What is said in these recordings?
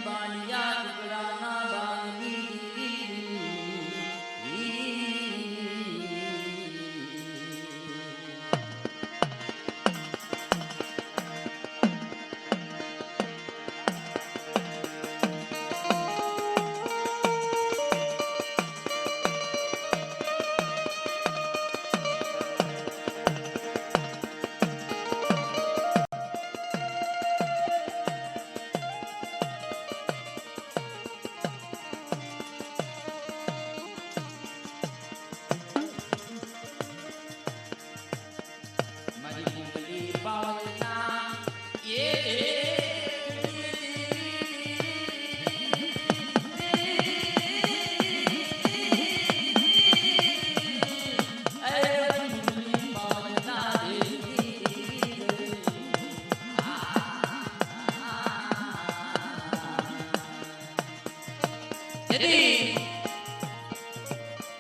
બાણિયા ટુકડાના બાંધી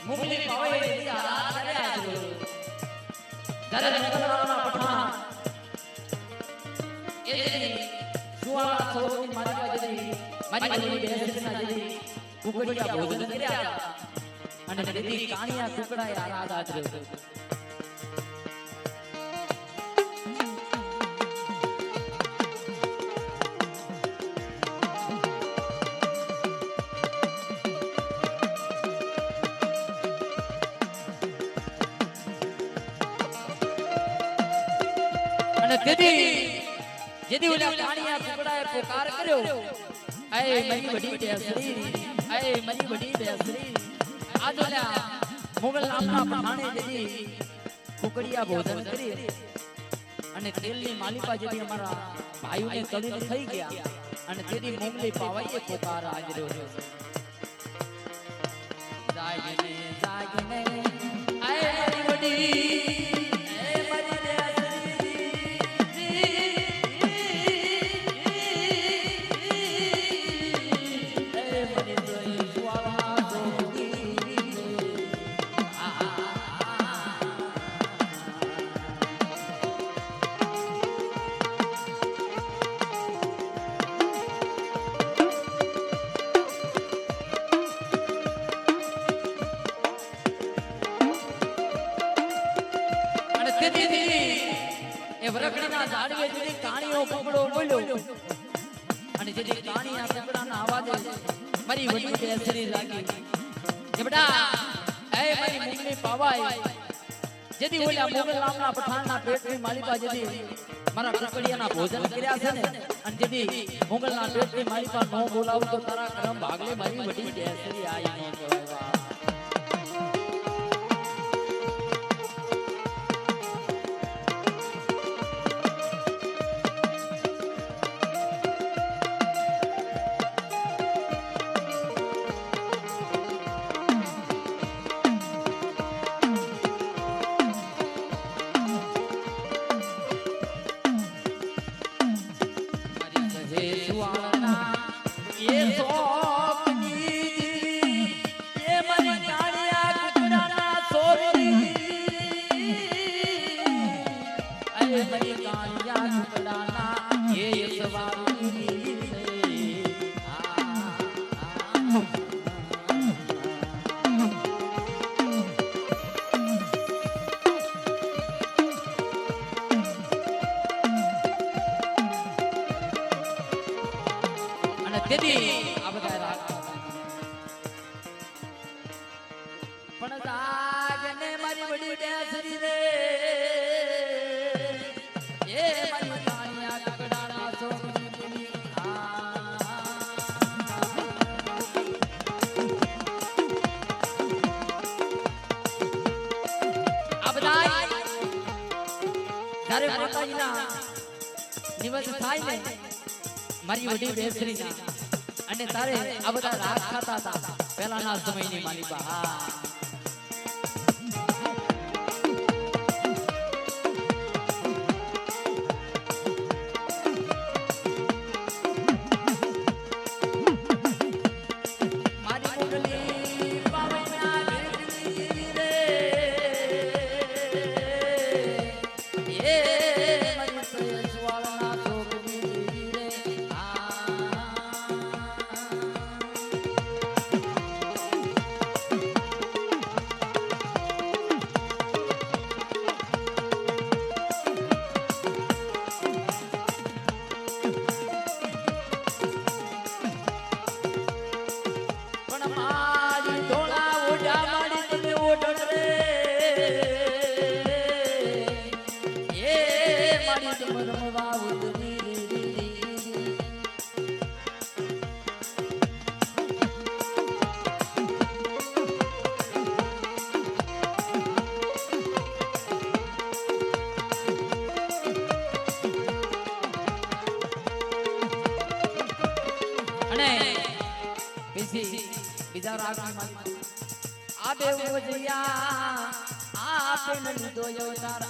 મુગલી પાવે દી આરાધ કરે આજો દરે નકરાના પઠાણ એ દી સુવાળા સોની મારી બાજરી મારી બેસના દી કુકડિયા ભોજન કર્યા અને દી કાણિયા કુકડા આરાધ આજો જેદી ઓલા કાણિયા કુકડાએ પોકાર કર્યો એ મરી વડી બેસરી એ મરી વડી બેસરી આદોલા મુગલ નામના પઠાણે જેદી કુકડિયા ભોજન કરી અને તેલની માલિપા જેદી અમારા ભાઈઓને તળીને થઈ ગયા અને તેદી મુગલી પાવાઈએ પોકાર આદર્યો જાગને જાગને એ મરી વડી વરખડીના ઝાડવે જેથી કાણીઓ કુકડો બોલ્યો અને જેથી કાણીના કુકડાના અવાજે મારી વડી બેસરી લાગી કે બેટા એ મારી મુગલી પાવાય જેથી ઓલા મુગલ નામના પઠાણના પેટની માલિકા જેથી મારા કુકડિયાના ભોજન કર્યા છે ને અને જેથી મુગલના પેટની માલિકા નો બોલાવું તો તારા કરમ ભાગલે મારી વડી બેસરી આઈ નો કહેવાય તેથી આ બધા રાગ પણ જાગને મારી વડી બેસરી રે એ મારી કાણિયા કકડાના સોની આ બધા જ્યારે માતાજીના નિવસ થાય ને મારી વડી બેસરી ના અને તારે આ બધા રાગ ખાતા હતા પહેલાના સમયની માલિકા અને પછી બીજા રાગમાં આ બે ઉજ્યા આ પેન લીધો અવતાર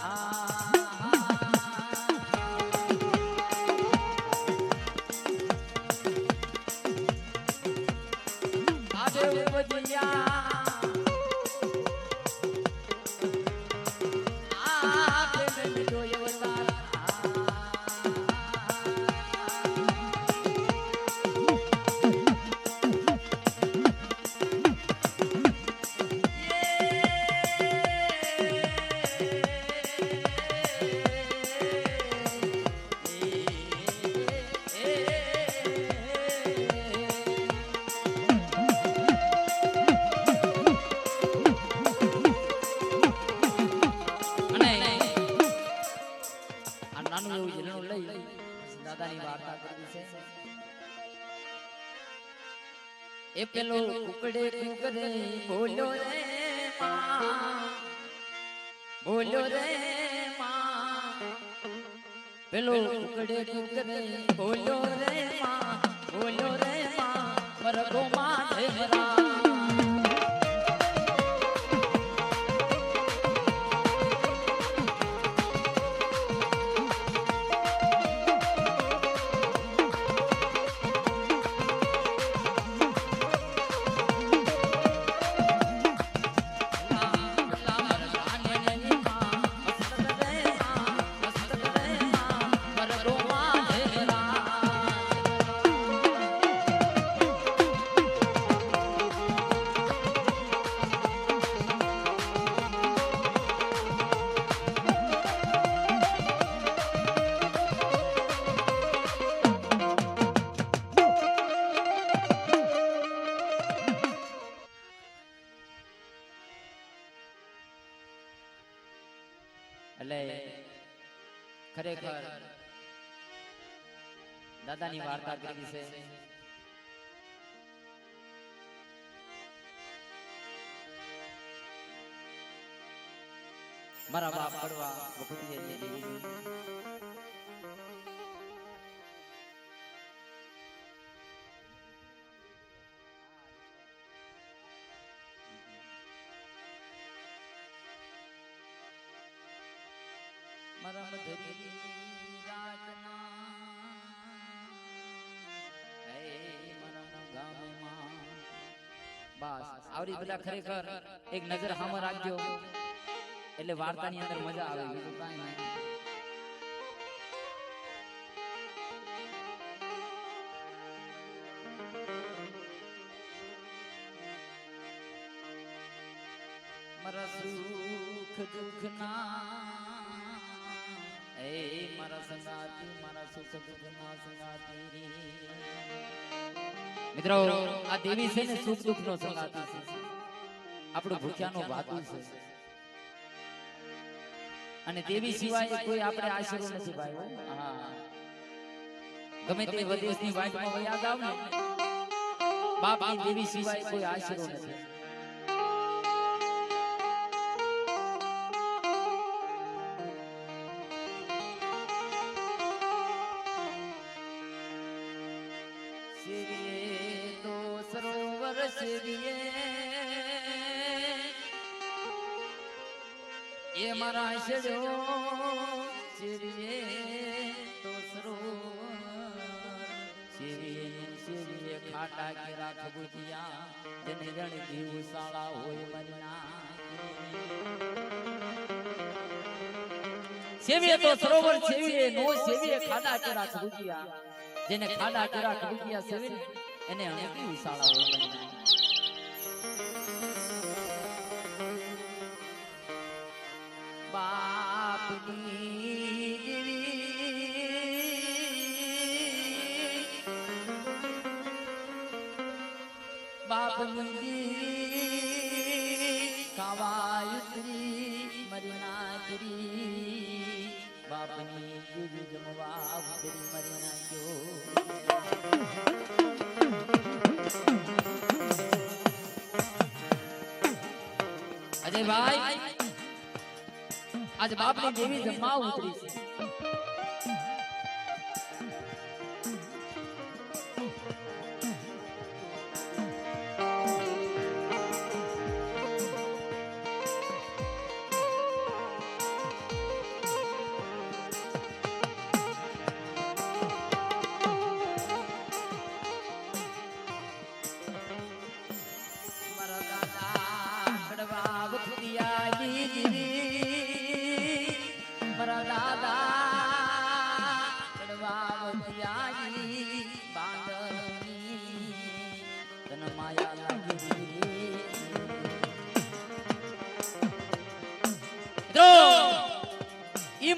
આ બે ઉજ્યા આ પેન લીધો અવતાર દાદાની વાર્તા કરી છે એ પેલો કુકડે કુકડે બોલ્યો રે માં બોલ્યો રે માં પેલો કુકડે કુકડે બોલ્યો રે માં બોલ્યો રે માં મરગો માં ઢેમરા એટલે ખરેખર દાદાની વાર્તા કરી છે મારા બાપ પડવા મરમ ધરી રાતના હે મરમ ગામમાં બસ આવરી બધા ખરેખર એક નજર સામે રાખજો એટલે વાર્તાની અંદર મજા આવે બીજું કાંઈ નહીં મારા સુખ દુઃખ ના એ મારા સંગાતી મારા સુખ દુઃખ ના સંગાતી મિત્રો આ દેવી છે ને સુખ દુઃખ નો સંગાતી છે આપણું ભૂખ્યાનો ભાતું છે અને દેવી સિવાય કોઈ આપણે આશરો નથી ભાઈ હા ગમે તે વિદેશની વાટમાં વયા જાવ ને બાપની દેવી સિવાય કોઈ આશરો નથી એ મારા શેડો શેરીએ તો શેરીએ ખાટા કે રાખ બુજિયા જેને રણ જીવ સાળા હોય મરના સેવીએ તો સરોવર સેવીએ નો સેવીએ ખાડા કે રાખ બુજિયા જેને ખાડા કે રાખ બુજિયા સેવે એને અણકી સાળા હોય મરના બાપની કાવાયુત્રી મરી નાગરી બાપની જીવી જમવા ઉતરી મરી નાખ્યો અજય ભાઈ આજ બાપની દેવી જમવા ઉતરી છે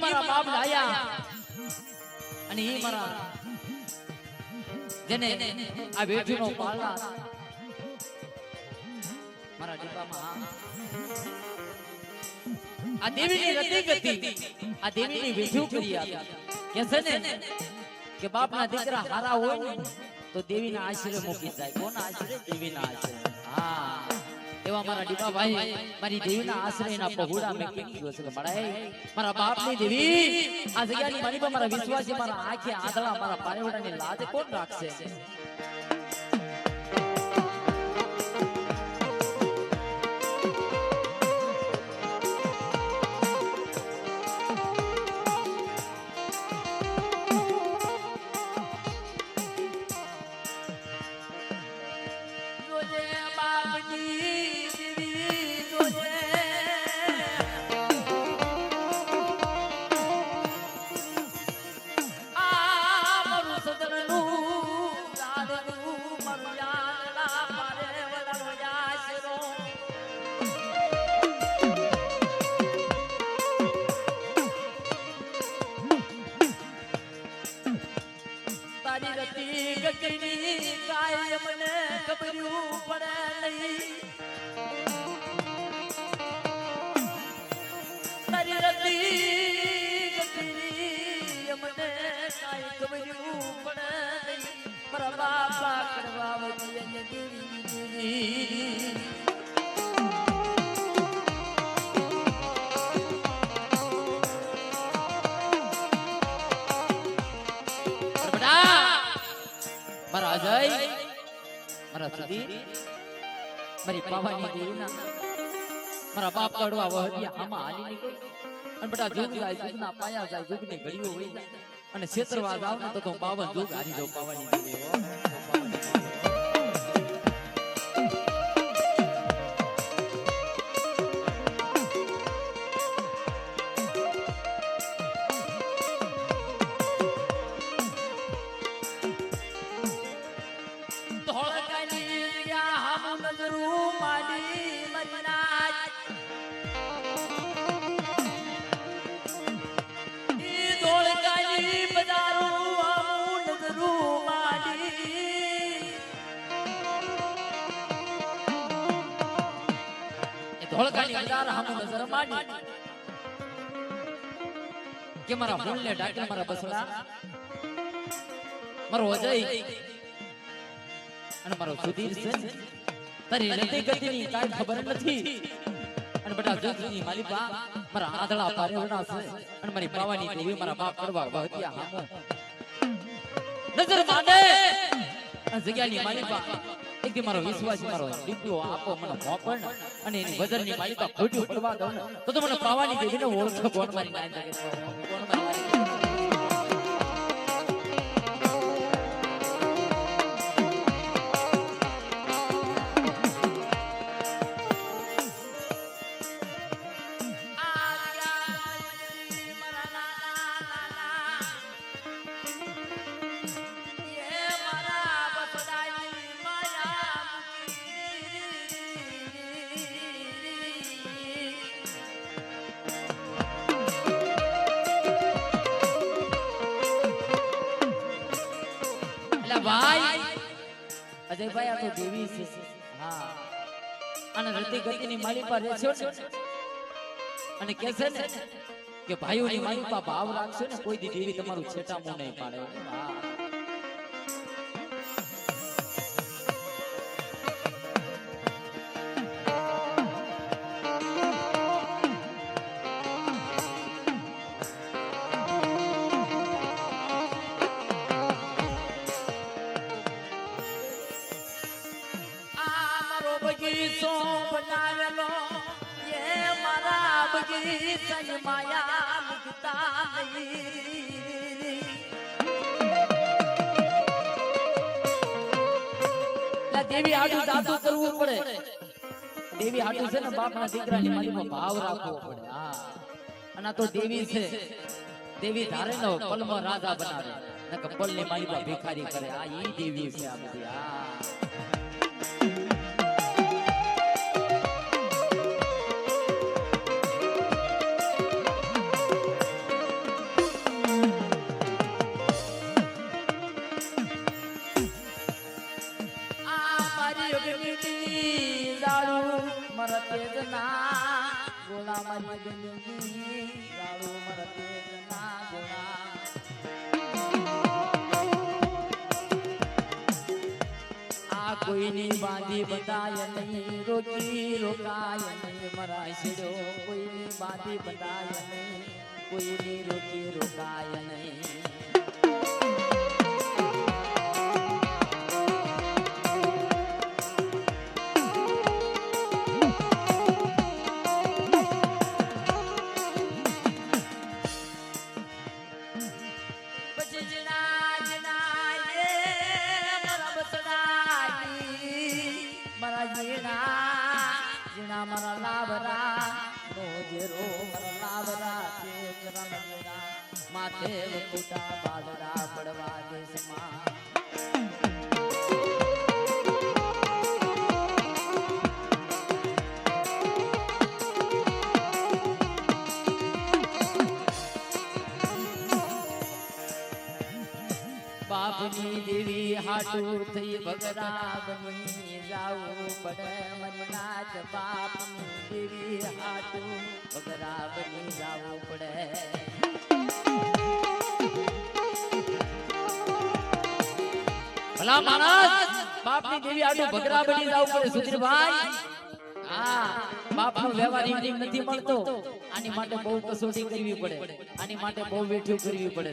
મારા બાપ લાયા અને ઈ મારા જેને આ વેઠીનો પાળા મારા ડીબામાં આ દેવીની રતી ગતિ આ દેવીની વેઠ્યું કરી આપી કે છે ને કે બાપના દીકરા હારા હોય ને તો દેવીના આશરે મૂકી જાય. કોના આશરે? દેવીના આશરે. હા એવા મારા ડીબા ભાઈ મારી દેવીના આશરે ના પહોળા મેં કીધું છે કે મારા બાપની દેવી આ જગ્યાની મારી પર મારા વિશ્વાસી મારા આંખે આંધળા મારા પારેવડાની લાજ કોણ રાખશે? મારા અજય મારા સુધીર મારી પાવાની દેવીના મારા બાપ કડવા વહદિયા આમાં હાલી નીકળી અને બેટા જુગ જાય જુગના પાયા જાય જુગની ઘડીઓ વહી જાય અને ક્ષેત્રવાદ આવ ને તો 52 જુગ હારી જાવ પાવાની દેવી. ધોળકાની અંધાર હામુ નજર માંડી કે મારા ફૂલને ઢાંકી મારા બસડા મારો અજય અને મારો સુધીર છે તારી રતી ગતિની કાઈ ખબર નથી અને બેટા જગની માલિકા મારા આંધળા પારેવડા છે અને મારી પાવાની દેવી મારા બાપ કડવા વહદિયા હામુ નજર માંડે આ જગ્યાની માલિકા એક દી મારો વિશ્વાસ મારો દીકરો આપો મને મોકળ અને એની વજનની માલિકા ખોટી પડવા દઉં તો મને પાવાની દેવીને ઓળખો કોણ મારી નાઈ શકે કોણ મારી ભાઈ અજયભાઈ આ તો દેવી છે. હા અને રતી ગતિની માલી પર રહેશો ને અને કહે છે ને કે ભાઈઓની માલી પર ભાવ રાખશો ને કોઈ દી દેવી તમારું છેટામું નહીં પાડે. હા બગીચો બનાવેલો એ મારા બગીચાની માયા મુકતા નહીં. દેવી આડું દાતું કરવું પડે. દેવી આડું છે ને બાપના દીકરાની માલીમાં ભાવ રાખવો પડે. હા અને તો દેવી છે. દેવી ધારે ને પલમાં રાજા બનાવે ને પલની માલીમાં ભિખારી કરે. આ ઈ દેવી છે આ બધી. હા મારી અગ્નિની જાળું મારા તેજના ગોળા મારી અગ્નિની જાળું મારા તેજના ગોળા આ કોઈની બાંધી બતાય નહીં રોકી રોકાય નહીં મારા શેડો કોઈની બાંધી બતાય નહીં કોઈની રોકી રોકાય નહીં મારા લાવરા રોજેરો મારા લાવરા તે કરમરા માથે વકુટા બાદરા પડવા દેશમાં બાપની દેવી હાટુ થઈ બગરા બની જાવું પડે મનનાથ બાપની દેવી હાટુ બગરા બની જાવું પડે ભલા માણસ બાપની દેવી હાટુ બગરા બની જાવું પડે સુધીરભાઈ હા બાપનો વ્યવહાર ઇન્ડિમ નથી મળતો આની માટે બહુ કસોટી કરવી પડે આની માટે બહુ વેઠ્યું કરવી પડે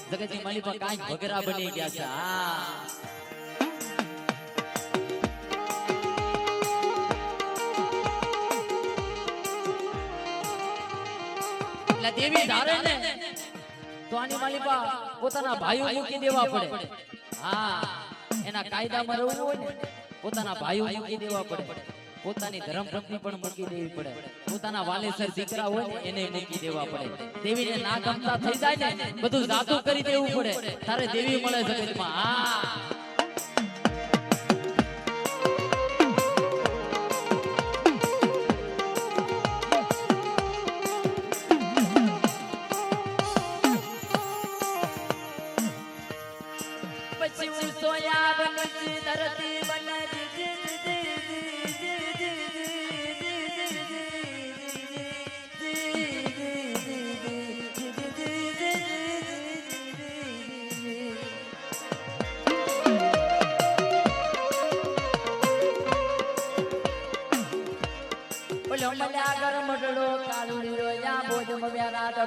છે જગતની માલિકા કાંઈક બગરા બની ગયા છે હા એટલે દેવી ધારે ને તો આની માલિકા પોતાના ભાઈઓ મૂકી દેવા પડે હા એના કાયદામાં રહેવું હોય ને પોતાના ભાઈઓ મૂકી દેવા પડે પોતાની ધર્મપત્ની પણ મૂકી દેવી પડે પોતાના વાલેસર દીકરા હોય ને એને મૂકી દેવા પડે દેવીને ના ગમતા થઈ જાય ને બધું જાતું કરી દેવું પડે તારે દેવી મળે જગતમાં હા પછી સોયા બની ધરતી બને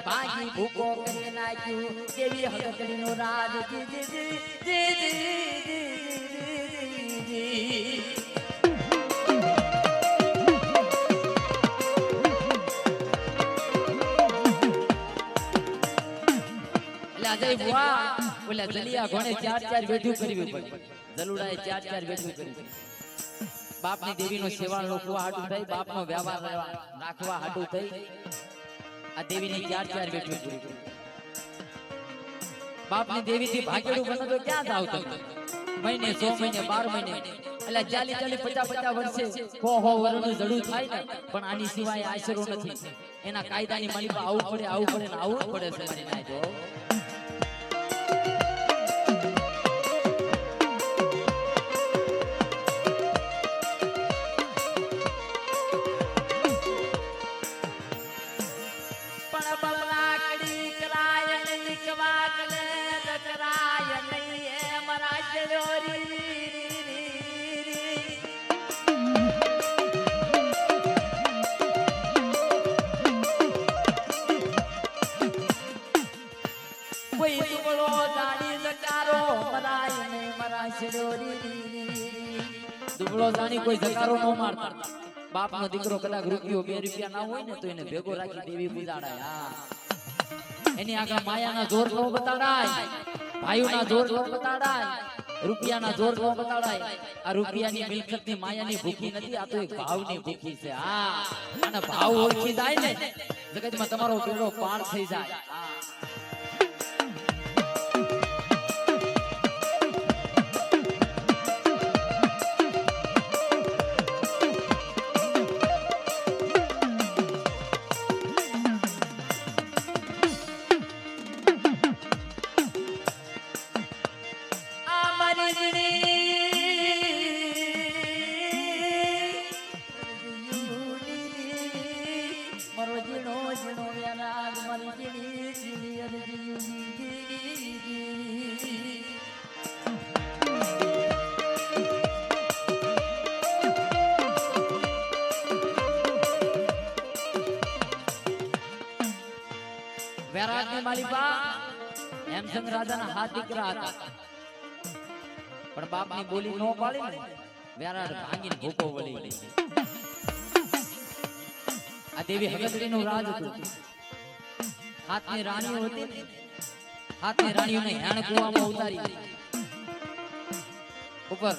ભાગી ભૂકો કરી નાખ્યું કેવી હકડીનો રાજ જલિયા ઘોડે 4 વેઠું કરવી પડે જલુડાએ 4 વેઠું કર્યું બાપની દેવીનો સેવા લોકવા હાટું થઈ બાપનો વ્યવહાર રાખવા હાટું થઈ આ દેવીની 4 વેઠું કર્યું બાપની દેવીથી ભાગેડું બનો તો ક્યાં જાવ તમે મહિને 100 મહિને 12 મહિને એટલે 40 50 વર્ષે હો વર્ષનું જડું થાય ને પણ આની સિવાય આશરો નથી એના કાયદાની માલિકા આવું પડે ને આવું પડે છે મારી નાય જો દુબળો જાણી કોઈ જકારો ન મારતા બાપનો દીકરો કદાચ રૂપિયો 2 રૂપિયા ના હોય ને તો એને ભેગો રાખી દેવી પૂજાડાય હા એની આગળ માયાના જોર નો બતાડાય ભાઈઓના જોર નો બતાડાય રૂપિયાના જોર નો બતાડાય આ રૂપિયાની મિલકતની માયાની ભૂખી નથી આ તો એક ભાવની ભૂખી છે હા અને ભાવ ઓળખી જાય ને જગતમાં તમારો બેડો પાર થઈ જાય હા વેરાટની માલિકા હેમચંદ રાજાના 7 દીકરા હતા પણ બાપની બોલી નો પાડી ને વેરાટ ભાંગીને ભૂકો વળી ગઈ આ દેવી હગદરીનું રાજ હતું 7ની રાણીઓ હતી 7ની રાણીઓને હેણ કુવામાં ઉતારી ઉપર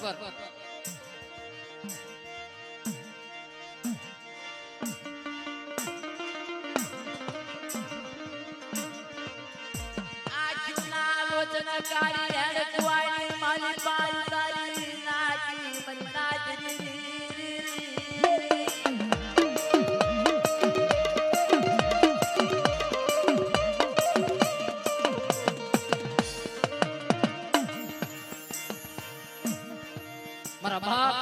કારી હેડ કુવાની માલી પાઈ તારી નાચી મન નાચરી મારા બાપ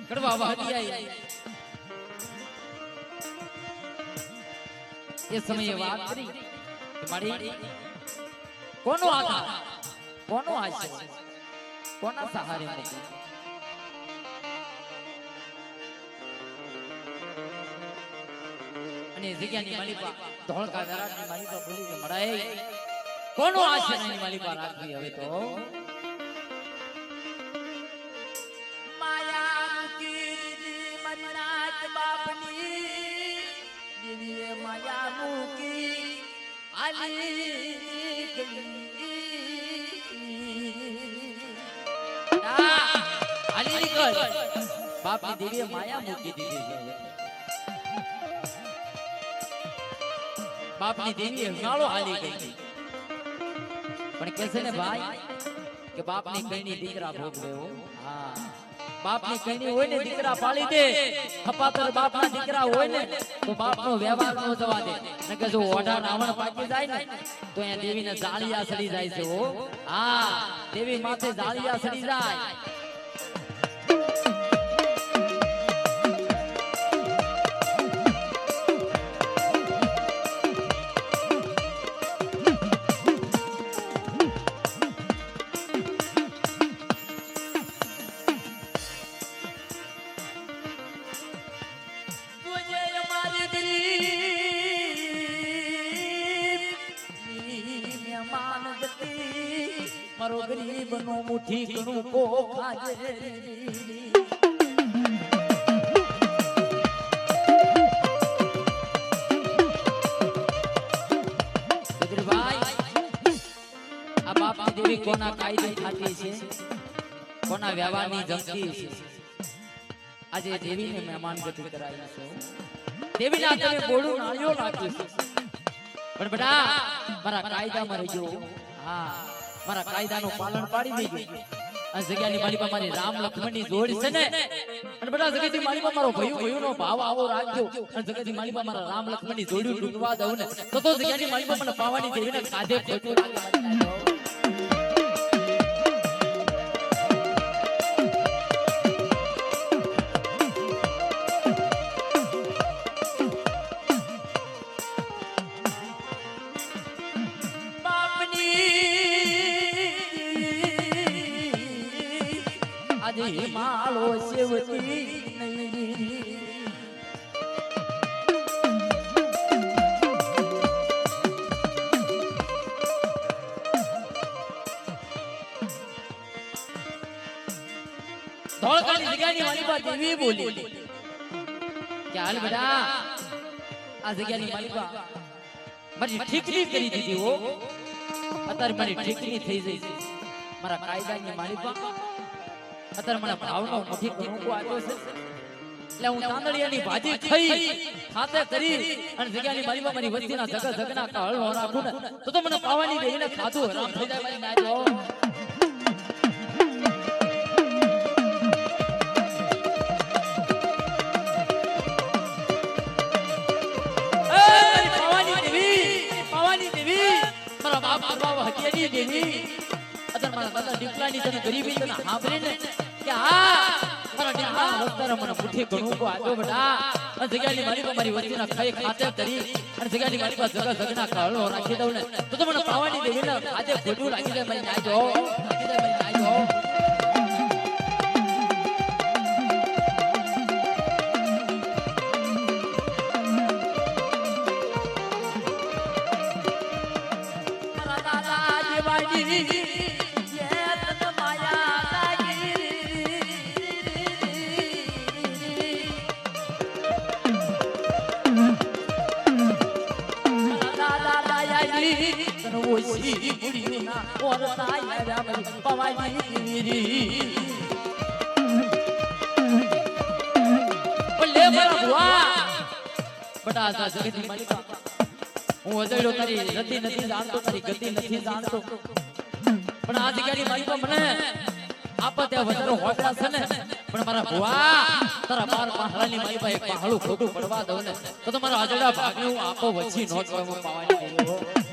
કડવા વાદી આઈ એ સમયે વાત કરી કે મારી કોનો આધાર કોનો આશય કોના સહારે મૂકી અને જગ્યાની માલિકા ધોળકા વેરાટની માલિકા ભૂલી કે મળાય કોનો આશય ની માલિકા રાખવી હવે તો માયા મૂકી મન્નાત બાપની દેવીએ માયા મૂકી આલી બાપની દેવીએ માયા મૂકી દીધી છે બાપની દેવીએ ગાળો હાલી ગઈ પણ કે છે ને ભાઈ કે બાપની કઈની દીકરા ભોગવ્યો હા બાપની કઈની હોય ને દીકરા પાળી દે હપાતર બાપના દીકરા હોય ને તો બાપનો વ્યવહાર નો જવા દે ને કે જો ઓઢા રાવણ પાકી જાય ને તો અહીંયા દેવીને જાળિયા સડી જાય છે હો હા દેવી માથે જાળિયા સડી જાય મારો ગરીબ નો મુઠ્ઠી ઘણું કો ખાજે ભાઈ આ બાપની દેવી કોના કાયદે ખાતી છે કોના વ્યવહારની જમતી છે આજે દેવીને મહેમાન ગતિ કરાવી છે દેવીના તમે બોડું નાળિયો નાખ્યું છે પણ બેટા મારા કાયદામાં રહેજો હા મારા કાયદાનું પાલન પાડી દેજો આ જગ્યાની માલિકા મારી રામ લક્ષ્મણની જોડ છે ને અને બેટા જગ્યાની માલિકા મારો ભયુનો ભાવ આવો રાખજો અને જગ્યાની માલિકા મારા રામ લક્ષ્મણની જોડી તૂટવા દઉં ને તો જગ્યાની માલિકા મને પાવાની દેવીને કાઢે ખોટું માળો સેવતી નહીં ધોળકાની જગ્યાની માલિકા દેવી બોલી કે હાલ બેટા આ જગ્યાની માલિકા મારી ઠીકરી કરી દીધી હો અત્યારે મારી ઠીકરી થઈ જઈ છે મારા કાયદાની માલિકા અત્યારે મને ભાવનો મુઠ્ઠી ઘણું આપ્યો છે એટલે હું તાંદળિયાની ભાજી ખાઈ ખાતે કરી અને જગ્યાની માલિકા મારી વસ્તીના જગના કળ નો રાખું ને તો મને પાવાની દેવીને ખાધું હરામ થઈ જાય મારી નાજો પાવાની દેવી મારા બાપ હત્યાની દેવી અત્યારે મારા દાદા દીકરાની તને ગરીબી તને સાંભળીને કે હા મારા દીકરા વસ્તર મને મુઠ્ઠી ઘણું કો આજો બેટા અને જગ્યાની માલિકા મારી વસ્તીના ખાઈ ખાતે કરી અને જગ્યાની માલિકા જગના કળો રાખી દઉં ને તો મને પાવાની દેવીને ખાતે ખોટું લાગી જાય મારી નાજો લાગી જાય મારી નાજો મારી પવાની દીરી લે મારા ભુવા બટા આ જગતની માલિકા હું અજયડો તારી રતિ નથી જાણતો તારી ગતિ નથી જાણતો પણ આ જગ્યાની માલિકા મને આપા ત્યાં વધારો હોટલા છે ને પણ મારા ભુવા તારા બાર પહાડાની માલિકા એક પહાડું ખોટું પડવા દઉં ને તો તમારા અજયડા ભાગને હું આપો વચ્ચી નોટ પાવાની દેવો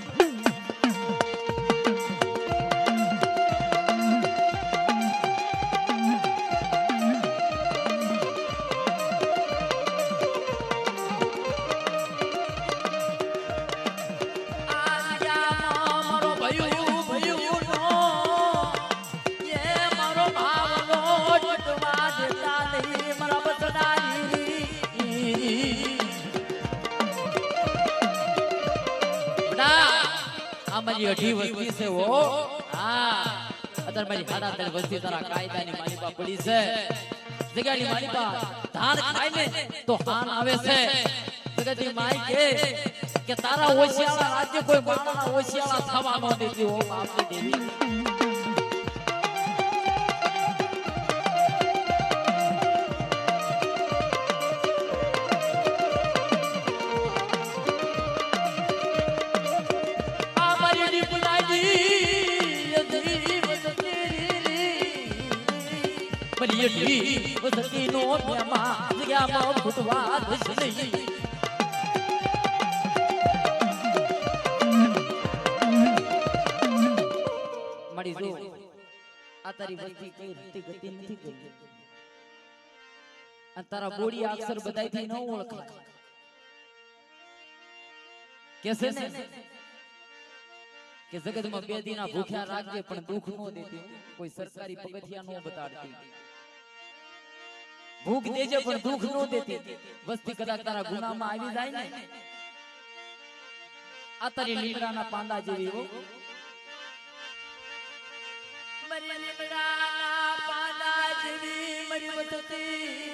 મારી અઢી વસ્તી છે ઓ હા અતર મારી હાડા તર વસ્તી તારા કાયદાની માલિકા પડી છે જગાની માલિકા ધાન ખાય ને તો હાન આવે છે જગતી માઈ કે તારા ઓશિયાળા રાજ્ય કોઈ માણસના ઓશિયાળા થવા ન દેતી ઓ બાપની દેવી બલિયડી વસતી નો ભ્યામાં જગ્યામાં ફૂટવા દસ નહીં મળી જો આ તારી વસ્તી કઈ રીતે ગતિ નથી કરી આ તારા બોડી અક્ષર બધાયથી ન ઓળખા કેસે ને કે જગતમાં બે દીના ભૂખ્યા રાખજે પણ દુઃખ નો દેતી કોઈ સરકારી પગથિયા નો બતાડતી ભૂખ દેજે પણ દુઃખ નો દેતી વસ્તી કદાચ તારા ગુનામાં આવી જાય ને આ તારી લીમડાના પાંદા જેવી હો મરી લીમડાના પાંદા જેવી મરી વતતી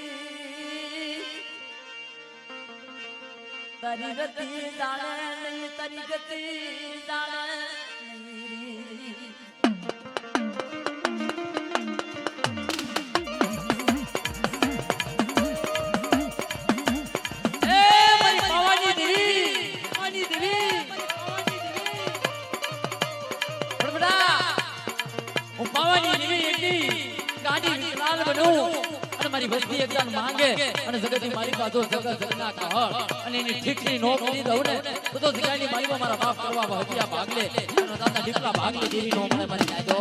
તારી ગતિ જાણે નહીં તારી ગતિ જાણે મારી વસ્તી એકદમ માંગે અને જગતની મારી પાછો જગત જગના કહળ અને એની ઠીકરી નો કરી દઉં ને તો જગ્યાની મારીમાં મારા બાપ કરવા હજિયા ભાગલે અને દાદા દીપલા ભાગલે દેવી નો મને મરી જાજો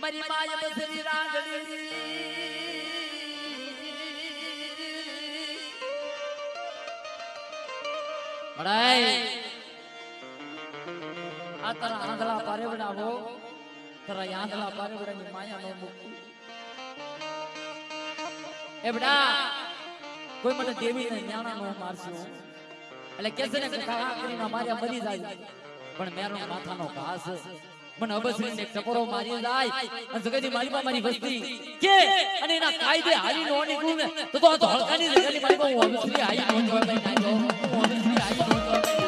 મારી માય બસરી રાંગડી બડાઈ આ તારા આંધળા પારેવડાવો તારા આંધળા પારેવડાની માયા નો મુક્તિ એ બડા કોઈ મને દેવીને ન્યાણા નો મારશું એટલે કે છે ને કે કાળા કરીને માર્યા મરી જાય પણ મેરો માથાનો ઘાસ મને અબસરીને ટકોરો મારી જાય અને જગતની માલિકા મારી વસ્તી કે અને એના કાયદે હાલી નો નીકળું ને તો આ તો હળકાની જગતની માલિકા હું અબસરી હાઈ નો જોવા ભાઈ ના જો હું અબસરી હાઈ નો જોવા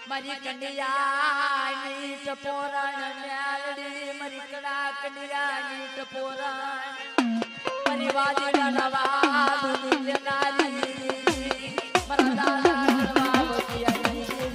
મારી કન્યાની ટપોરણ મ્યાલડી મારી કડા કન્યાની ટપોરણ મારી વાદીના નવા દુનિ નારી મારા દાદા વાવતિયાની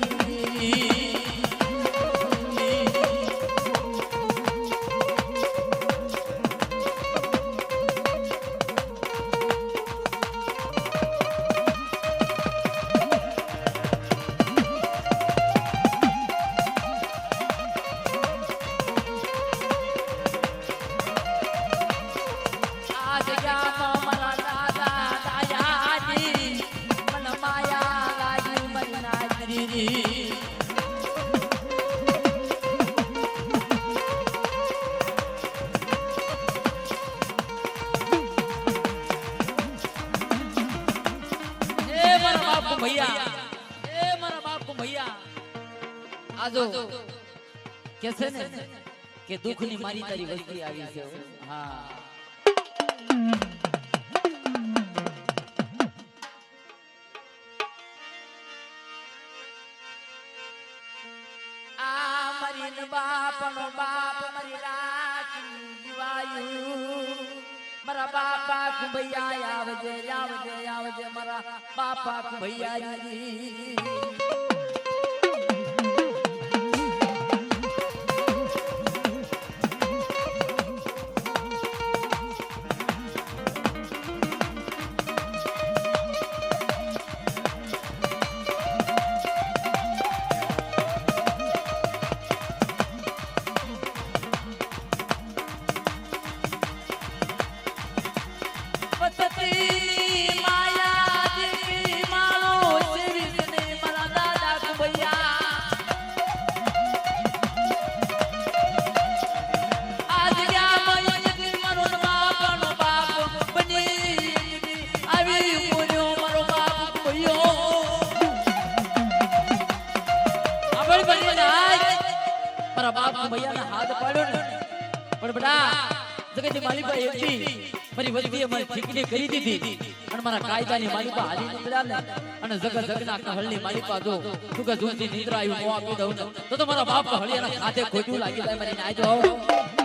કે છે ને કે દુઃખની મારી તારી વસ્તી આવી છે હા આ મારી બાપનો બાપ મારી રાખી દિવાયું મારા બાપા કુંભૈયા આવજે આવજે આવજે મારા બાપા કુંભૈયા મારી વસ્તીએ મારી ઠીકડી કરી દીધી અને મારા કાયદાની માલિકા હાલી નીકળ્યા ને અને જગ જગના કહલની માલિકા જો તું કે દૂધની નિદ્રા આવ્યું આપી દઉં તો મારા બાપ હળિયાના ખાતે ખોટું લાગી જાય મારી ના જો